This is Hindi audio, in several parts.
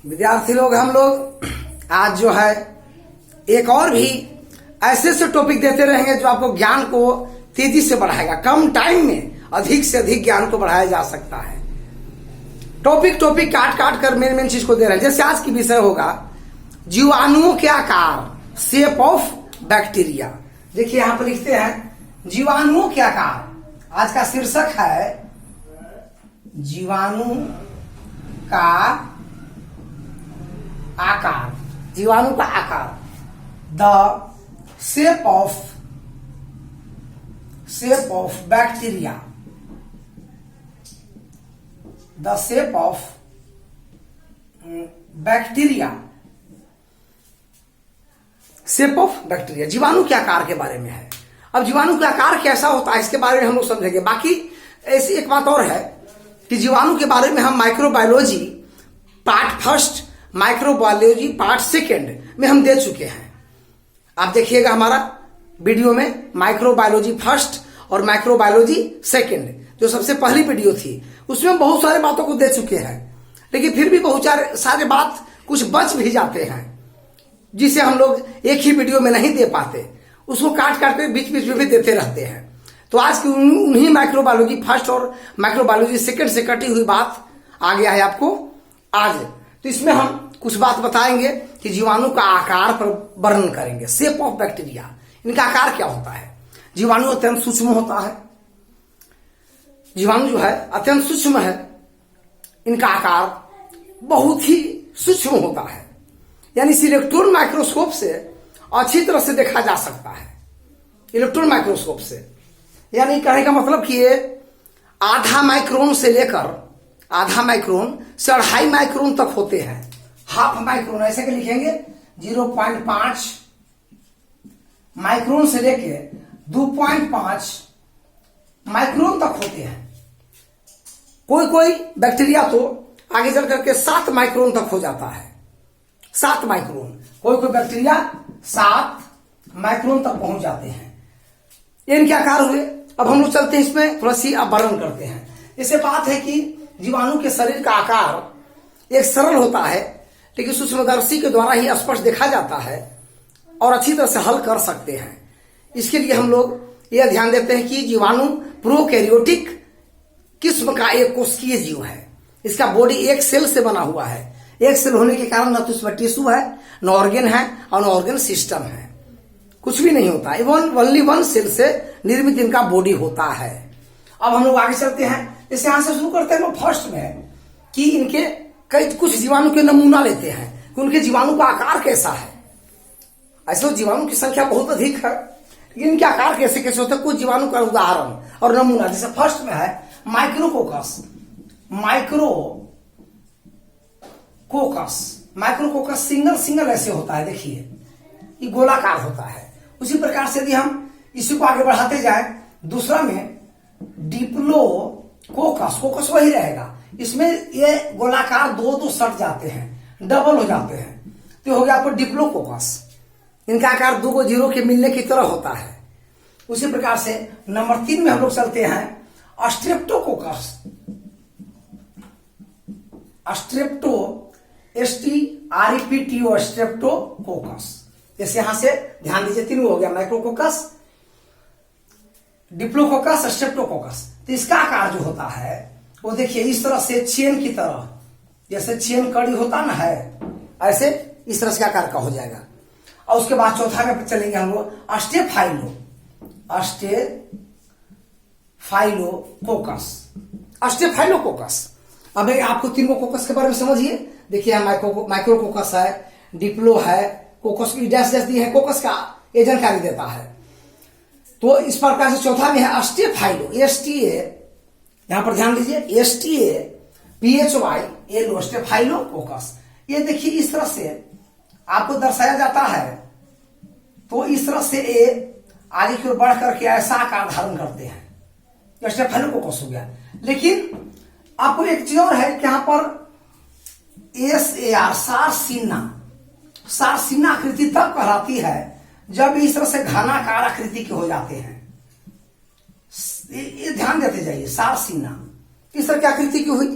विद्यार्थी लोग हम लोग आज जो है एक और भी ऐसे से टॉपिक देते रहेंगे जो आपको ज्ञान को तेजी से बढ़ाएगा। कम टाइम में अधिक से अधिक ज्ञान को बढ़ाया जा सकता है। टॉपिक काट काट कर मेन चीज को दे रहे हैं। जैसे आज की विषय होगा जीवाणुओं के आकार, शेप ऑफ बैक्टीरिया। देखिए यहां पर लिखते हैं जीवाणुओं के आकार। आज का शीर्षक है जीवाणु का आकार। जीवाणु का आकार, the shape of bacteria, the shape of bacteria, shape of bacteria. जीवाणु के आकार के बारे में है। अब जीवाणु का आकार कैसा होता है इसके बारे में हम लोग समझेंगे। बाकी ऐसी एक बात और है कि जीवाणु के बारे में हम microbiology part first, microbiology part second में हम दे चुके हैं। आप देखिएगा हमारा वीडियो में माइक्रोबायोलॉजी फर्स्ट और माइक्रोबायोलॉजी सेकेंड, जो सबसे पहली वीडियो थी, उसमें हम बहुत सारे बातों को दे चुके हैं। लेकिन फिर भी बहुत सारे बात कुछ बच भी जाते हैं जिसे हम लोग एक ही वीडियो में नहीं दे पाते, उसको काट काट के बीच बीच में भी देते रहते हैं। तो आज की उन्हीं माइक्रोबायोलॉजी फर्स्ट और माइक्रोबायोलॉजी सेकेंड से कटी हुई बात आ गया है आपको आज। तो इसमें हम कुछ बात बताएंगे कि जीवाणु का आकार पर वर्णन करेंगे। शेप ऑफ बैक्टीरिया, इनका आकार क्या होता है। जीवाणु अत्यंत सूक्ष्म होता है। जीवाणु जो है अत्यंत सूक्ष्म है। इनका आकार बहुत ही सूक्ष्म होता है, यानी इस इलेक्ट्रॉन माइक्रोस्कोप से अच्छी तरह से देखा जा सकता है। इलेक्ट्रॉन माइक्रोस्कोप से, यानी कहने का मतलब कि ये आधा माइक्रोन से लेकर आधा माइक्रोन से 2.5 माइक्रोन तक होते हैं। हाफ माइक्रोन ऐसे के लिखेंगे 0.5 माइक्रोन से लेके 2.5 माइक्रोन तक होते हैं। कोई बैक्टीरिया तो आगे चल करके 7 माइक्रोन तक हो जाता है। 7 माइक्रोन, कोई बैक्टीरिया 7 माइक्रोन तक पहुंच जाते हैं। ये इनके आकार हुए। अब हम लोग चलते हैं इसमें थोड़ा सी अब वर्णन करते हैं। इससे बात है कि जीवाणु के शरीर का आकार एक सरल होता है, लेकिन सूक्ष्मदर्शी के द्वारा ही स्पष्ट देखा जाता है और अच्छी तरह से हल कर सकते हैं। इसके लिए हम लोग यह ध्यान देते हैं कि जीवाणु प्रोकैरियोटिक किस्म का एक कोशिकीय जीव है। इसका बॉडी एक सेल से बना हुआ है। एक सेल होने के कारण न तो इसमें टिश्यू है, न ऑर्गन है और न ऑर्गन सिस्टम है। कुछ भी नहीं होता। इवन ओनली 1 सेल से निर्मित इनका बॉडी होता है। अब हम लोग आगे चलते हैं। इस यहां से शुरू करते हैं लोग फर्स्ट में कि इनके कुछ जीवाणु के नमूना लेते हैं कि उनके जीवाणु का आकार कैसा है। ऐसे तो जीवाणु की संख्या बहुत अधिक है, लेकिन इनके आकार कैसे कैसे होते हैं। कुछ जीवाणु का उदाहरण और नमूना, जैसे फर्स्ट में है माइक्रोकोकस। माइक्रोकोकस सिंगल ऐसे होता है। देखिए ये गोलाकार होता है। उसी प्रकार से यदि हम इसी को आगे बढ़ाते जाए, दूसरा में डिप्लोकोकस वही रहेगा। इसमें ये गोलाकार दो सट जाते हैं, डबल हो जाते हैं, तो हो गया आपको डिप्लोकोकस। इनका आकार 2 जीरो के मिलने की तरह होता है। उसी प्रकार से नंबर 3 में हम लोग चलते हैं स्ट्रेप्टोकोकस। स्ट्रेप्टोकोकस। जैसे यहां से ध्यान दीजिए 3 हो गया, माइक्रोकोकस, डिप्लोकोकस, स्ट्रेप्टोकोकस। तो इसका आकार जो होता है वो देखिए इस तरह से चेन की तरह, जैसे चेन कड़ी होता ना है, ऐसे इस तरह से आकार का हो जाएगा। और उसके बाद चौथा में चलेंगे हम लोग स्टेफाइलोकोकस। अब आपको 3 कोकस के बारे में समझिए। देखिए माइक्रोकोकस है, डिप्लो है, कोकस की डैश दिए है, कोकस का ये जानकारी देता है। तो इस प्रकार से चौथा में है स्टेफाइलो, यहां पर ध्यान दीजिए, STAPHYLO, स्टेफाइलोकोकस। ये देखिए इस तरह से आपको दर्शाया जाता है। तो इस तरह से ये आगे की ओर बढ़ करके ऐसा आकार धारण करते हैं। स्टेफाइलोकोकस हो गया। लेकिन आपको एक चीज और है कि यहां पर SAR, सारसीना आकृति तब कहलाती है जब इस तरह से घनाकार आकृति के हो जाते हैं। ये ध्यान देते जाइए। सारसीना इस तरह की आकृति की हुई,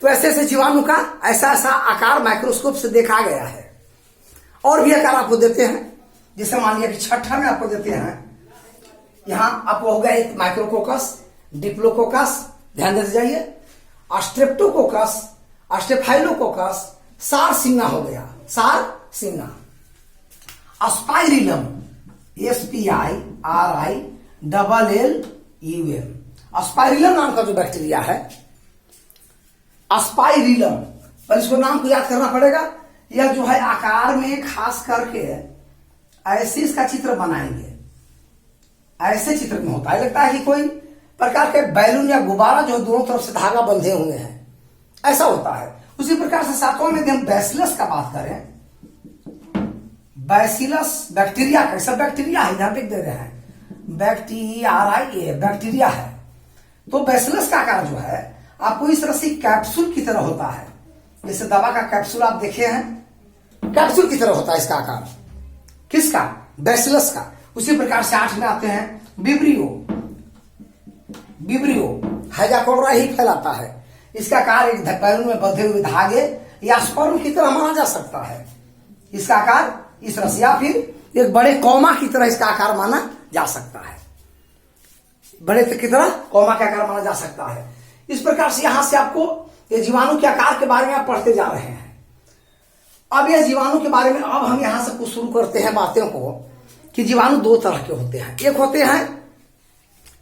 तो ऐसे ऐसे जीवाणु का ऐसा ऐसा आकार माइक्रोस्कोप से देखा गया है। और भी आकार आपको देते हैं, जैसे मान लिया कि छठा में आपको देते हैं, यहां आपको हो गया एक माइक्रोकोकस, डिप्लोकोकस, ध्यान देते जाइए, स्ट्रेप्टोकोकस, स्टेफाइलोकोकस, सारसिंगा हो गया, सारसिंगा, स्पाइरिलम, SPIRILLUM, स्पाइरिलम नाम का जो बैक्टीरिया है, स्पाइरिलम, पर इसको नाम को याद करना पड़ेगा। यह जो है आकार में खास करके ऐसे इसका चित्र बनाएंगे, ऐसे चित्र में होता है, लगता है कि कोई प्रकार के बैलून या गुब्बारा जो दोनों तरफ से धागा बंधे हुए हैं, ऐसा होता है। उसी प्रकार से सातवां में हम बैसिलस का बात करें, बैसिलस बैक्टीरिया, कैसा बैक्टीरिया है, यहां पे दे रहे हैं बैक्टीरिया, बैक्टीरिया है। तो बैसिलस का आकार जो है आपको इस तरह से कैप्सूल की तरह होता है, जैसे दवा का कैप्सूल आप देखे हैं, कैप्सूल की तरह होता है इसका आकार, किसका, बैसिलस का। उसी प्रकार से 8 में आते हैं विब्रियो, विब्रियो हैजाकोडरा ही फैलाता है, इसका आकार एक बैलून में बंधे हुए धागे या स्पर्म की तरह माना जा सकता है, इसका आकार इस तरह से, या फिर एक बड़े कौमा की तरह इसका आकार माना जा सकता है, बड़े की तरह कौमा का आकार माना जा सकता है। इस प्रकार से यहां से आपको ये जीवाणु के आकार के बारे में आप पढ़ते जा रहे हैं। अब यह जीवाणु के बारे में अब हम यहां से कुछ शुरू करते हैं बातों को, कि जीवाणु 2 तरह के होते हैं, एक होते हैं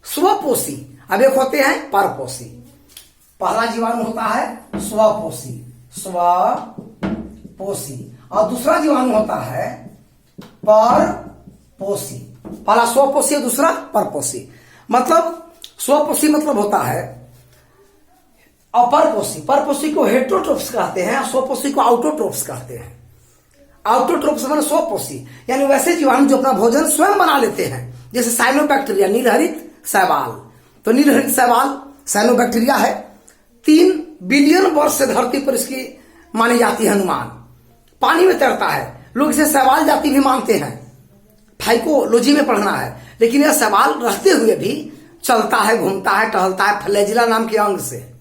स्वपोषी, अब एक होते हैं परपोषी। पहला जीवाणु होता है स्वपोषी, स्वपोषी, और दूसरा जीवाणु होता है परपोषी। पहला स्वपोषी, दूसरा परपोषी। मतलब स्वपोषी मतलब होता है, और परपोषी, परपोषी को हेटेरोट्रोप्स कहते हैं, स्वपोषी को ऑटोट्रोप्स कहते हैं। ऑटोट्रोप्स मतलब स्वपोषी, यानी वैसे जीवाणु जो अपना भोजन स्वयं बना लेते हैं, जैसे साइनोबैक्टीरिया, नीलहरित शैवाल। तो नीलहरित शैवाल साइनोबैक्टीरिया है, 3 बिलियन वर्ष से धरती पर इसकी मानी जाती है अनुमान, पानी में तैरता है, लोग इसे शैवाल जाति भी मानते हैं, फाइकोलॉजी में पढ़ना है। लेकिन यह शैवाल रहते हुए भी चलता है, घूमता है, टहलता है, फ्लैजिला नाम के अंग से,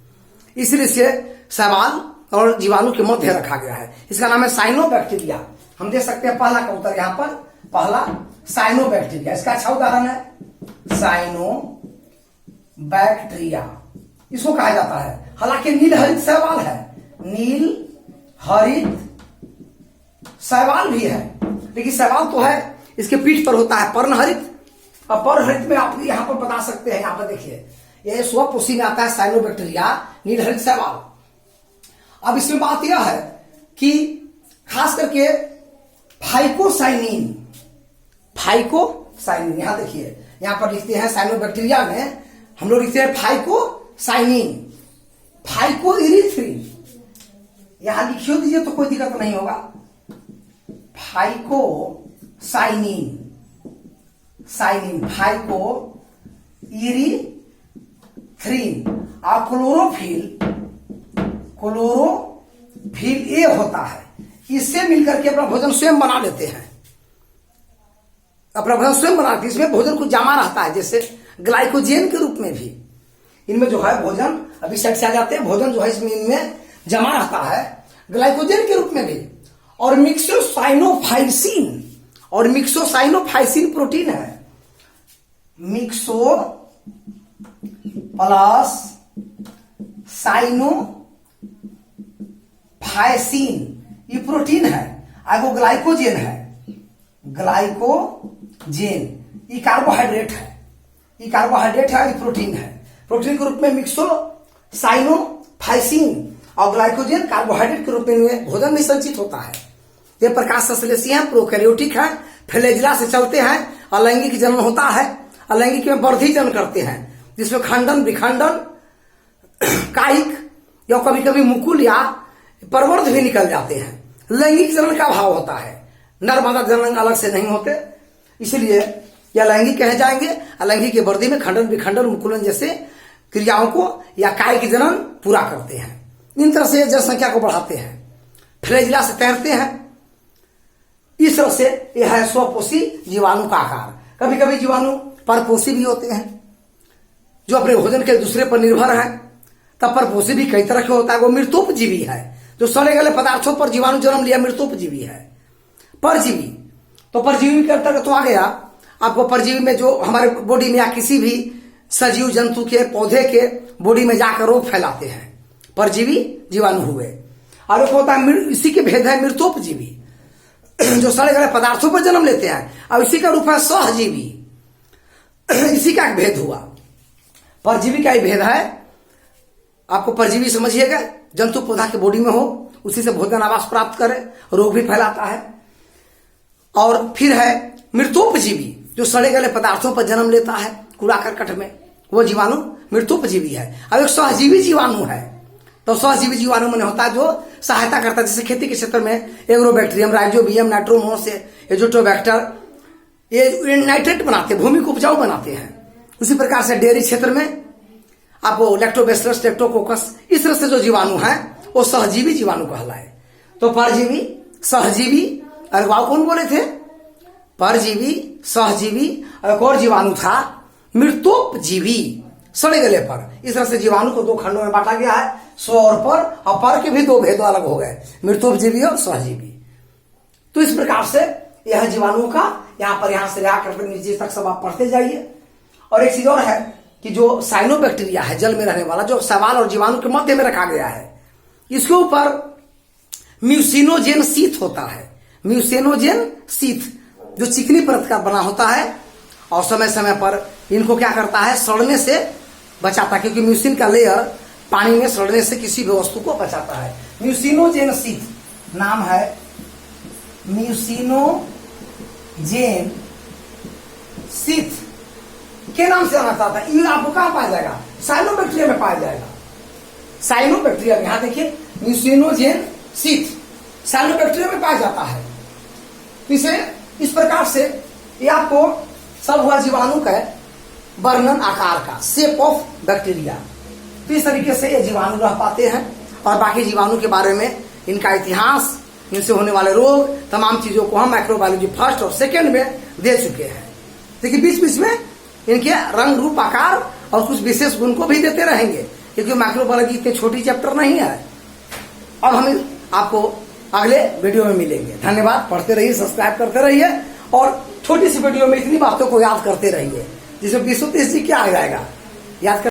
इसलिए इसे शैवाल और जीवाणु के मध्य रखा गया है। इसका नाम है साइनोबैक्टीरिया। हम देख सकते हैं पहला का उत्तर यहाँ पर, पहला साइनोबैक्टीरिया, इसका अच्छा उदाहरण है साइनोबैक्टीरिया, इसको कहा जाता है। हालांकि नीलहरित शैवाल है, नीलहरित शैवाल भी है, लेकिन शैवाल तो है, इसके पीठ पर होता है पर्णहरित, और पर्णहरित में आप यहां पर बता सकते हैं, यहां पर देखिए ये स्वपोषी में आता है साइनोबैक्टीरिया, नीलहरित शैवाल। अब इसमें बात यह है कि खास करके फाइकोसाइनिन, फाइकोसाइनिन, यहां देखिए, यहां पर लिखते हैं साइनोबैक्टीरिया में हम लोग लिखते हैं फाइकोसाइनिन, फाइकोइरिथ्रिन, यहां लिखियो दीजिए तो कोई दिक्कत नहीं होगा, फाइकोसाइनिन, साइनिन, फाइकोइरिथ्रिन, और क्लोरोफिल, क्लोरोफिल ए होता है, इससे मिलकर के अपना भोजन स्वयं बना लेते हैं, अपना भोजन स्वयं बनाते हैं। इसमें भोजन कुछ जमा रहता है, जैसे ग्लाइकोजेन के रूप में भी इनमें जो है भोजन, अभी साइड से आ जाते हैं, भोजन जो है इसमें इनमें जमा रहता है ग्लाइकोजेन के रूप में भी। और मिक्सोसाइनोफाइसिन, और मिक्सोसाइनोफाइसिन प्रोटीन है, मिक्सो प्लस साइनोफाइसिन, ये प्रोटीन है, आगो ग्लाइकोजेन है, ग्लाइकोजेन, ये कार्बोहाइड्रेट है, ये कार्बोहाइड्रेट है, ये प्रोटीन है। प्रोटीन के रूप में मिक्सोसाइनोफाइसिन और ग्लाइकोजेन कार्बोहाइड्रेट के रूप में भोजन में संचित होता है। ये प्रकाश संश्लेषी है, प्रोकैरियोटिक है, फ्लैजिला से चलते हैं, अलैंगिक जनन होता है, अलैंगिक में वर्धिजन करते हैं, जिसमें खंडन, विखंडन, कायिक या कभी कभी मुकुल या प्रवर्ध भी निकल जाते हैं। लैंगिक जनन का भाव होता है, नर मादा जनन अलग से नहीं होते, इसलिए यह लैंगिक कहे जाएंगे। अलैंगिक की वृद्धि में खंडन, विखंडन, मुकुलन जैसे क्रियाओं को या कायिक जनन पूरा करते हैं। इन तरह से जनसंख्या को बढ़ाते हैं, फ्लैजिला से तैरते हैं। इस तरह से यह है स्वपोषी जीवाणु का आकार। कभी कभी जीवाणु परपोषी भी होते हैं, जो अपने भोजन के दूसरे पर निर्भर हैं। तब परपोषी भी कई तरह के होता है। वो मृतोपजीवी है, जो सड़े गले पदार्थों पर जीवाणु जन्म लिया, मृतोपजीवी है। परजीवी, तो परजीवी के अंतर्गत तो आ गया आपको। परजीवी में जो हमारे बॉडी में या किसी भी सजीव जंतु के, पौधे के बॉडी में जाकर रोग फैलाते हैं, परजीवी जीवाणु हुए। और एक होता है, इसी के भेद है मृतोपजीवी, जो सड़े गले पदार्थों पर जन्म लेते हैं। अब इसी का रूप है सहजीवी, इसी का एक भेद हुआ। परजीवी का ही भेद है आपको। परजीवी समझिएगा, जंतु पौधा के बॉडी में हो, उसी से भोजन आवास प्राप्त करे, रोग भी फैलाता है। और फिर है मृतोपजीवी, जो सड़े गले पदार्थों पर जन्म लेता है, कूड़ा करकट में, वो जीवाणु मृतोपजीवी है। अब एक सहजीवी जीवाणु है, तो सहजीवी जीवाणु में होता है जो सहायता करता है, जैसे खेती के क्षेत्र में एग्रोबैक्टीरियम, राइजोबियम, नाइट्रोमोनस, एजोटोबैक्टर, ये नाइट्रेट बनाते हैं, भूमि को उपजाऊ बनाते हैं। उसी प्रकार से डेयरी क्षेत्र में आपको लैक्टोबैसिलस, स्ट्रेप्टोकोकस, इस तरह से जो जीवाणु है वो सहजीवी जीवाणु कहलाए। तो परजीवी, सहजीवी, और वाव कौन बोले थे? परजीवी, सहजीवी, और एक और जीवाणु था मृतोपजीवी, सड़े गले पर। इस तरह से जीवाणु को दो खंडों में बांटा गया है, स्व और पर के भी दो भेद अलग हो गए, मृतोपजीवी और सहजीवी। तो इस प्रकार से यह जीवाणुओं का यहां से लेकर नीचे तक सब आप पढ़ते जाइए। और एक चीज और है कि जो साइनोबैक्टीरिया है, जल में रहने वाला, जो शैवाल और जीवाणु के मध्य में रखा गया है, इसके ऊपर म्यूसिनोजेन शीथ होता है। म्यूसिनोजेन शीथ जो चिकनी परत का बना होता है, और समय समय पर इनको क्या करता है, सड़ने से बचाता है, क्योंकि म्यूसिन का लेयर पानी में सड़ने से किसी भी वस्तु को बचाता है। म्यूसिनोजेन शीथ नाम है, म्यूसिनोजेन शीथ के नाम से आना चाहता है। ये आपको कहां पाया जाएगा? साइनोबैक्टीरिया में पाया जाएगा। साइनोबैक्टीरिया में, यहां देखिए म्यूसिनोजेन शीथ साइनोबैक्टीरिया में पाया जाता है। इसे इस प्रकार से ये आपको सब हुआ जीवाणु का वर्णन आकार का, शेप ऑफ बैक्टीरिया। तो इस तरीके से ये जीवाणु रह पाते हैं। और बाकी जीवाणु के बारे में, इनका इतिहास, इनसे होने वाले रोग, तमाम चीजों को हम माइक्रोबायोलॉजी फर्स्ट और सेकंड में दे चुके हैं। देखिए बीच बीच में इनके रंग, रूप, आकार और कुछ विशेष गुण को भी देते रहेंगे, क्योंकि माइक्रोबायोलॉजी इतनी छोटी चैप्टर नहीं है। और हम आपको अगले वीडियो में मिलेंगे। धन्यवाद। पढ़ते रहिए, सब्सक्राइब करते रहिए, और छोटी सी वीडियो में इतनी बातों को याद करते रहिए, जिसमें 20-30 जी क्या आ जाएगा याद कर